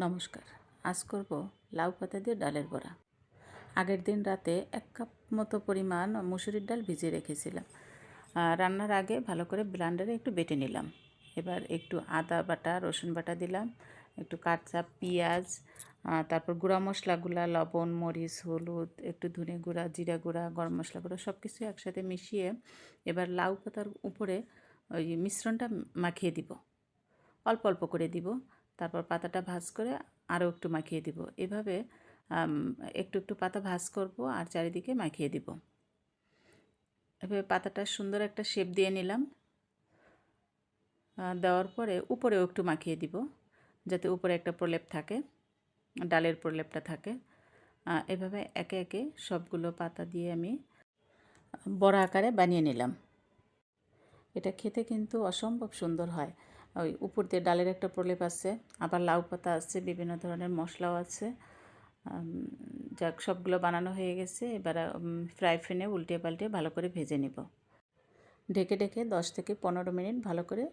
নমস্কার। আজ করব লাউ পাতা দিয়ে ডালের বড়া। আগের দিন রাতে 1 কাপ মতো পরিমাণ মুসুরির ডাল ভিজিয়ে রেখেছিলাম। রান্নার আগে ভালো করে ব্লেন্ডারে একটু বেটে নিলাম। এবার একটু আদা বাটা, রসুন বাটা দিলাম, একটু কাঁচা পেঁয়াজ, তারপর গুঁড়া মশলাগুলা লবণ, মরিচ, হলুদ, একটু ধনে গুঁড়া, জিরা গুঁড়া, গরম মশলা গুঁড়া সব কিছু একসাথে মিশিয়ে এবার লাউ পাতার উপরে ওই মিশ্রণটা মাখিয়ে দিব। অল্প অল্প করে দিব। তারপর পাতাটা ভাঁজ করে আরও একটু মাখিয়ে দিব। এভাবে একটু একটু পাতা ভাঁজ করব আর চারিদিকে মাখিয়ে দিব। এভাবে পাতাটা সুন্দর একটা শেপ দিয়ে নিলাম। দেওয়ার পরে উপরেও একটু মাখিয়ে দিব, যাতে উপরে একটা প্রলেপ থাকে, ডালের প্রলেপটা থাকে। এভাবে একে একে সবগুলো পাতা দিয়ে আমি বড়া আকারে বানিয়ে নিলাম। এটা খেতে কিন্তু অসম্ভব সুন্দর হয়। ওই উপর দিয়ে ডালের একটা প্রলেপ আছে, আবার লাউ পাতা আছে, বিভিন্ন ধরনের মশলাও আছে। যাক, সবগুলো বানানো হয়ে গেছে। এবার ফ্রাই প্যানে উল্টে পাল্টে ভালো করে ভেজে নিব। ঢেকে ঢেকে 10 থেকে 15 মিনিট ভালো করে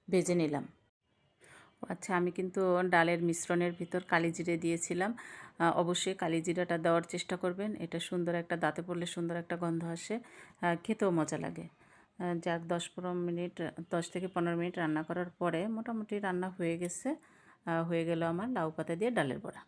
ভেজে নিলাম। আচ্ছা, আমি কিন্তু ডালের মিশ্রণের ভিতর কালিজিরে দিয়েছিলাম। অবশ্যই কালিজিরাটা দেওয়ার চেষ্টা করবেন। এটা সুন্দর একটা, দাঁতে পড়লে সুন্দর একটা গন্ধ আসে, খেতেও মজা লাগে। যাক, 10 থেকে 15 মিনিট রান্না করার পরে মোটামুটি রান্না হয়ে গেছে। হয়ে গেল আমার লাউ পাতা দিয়ে ডালের বড়া।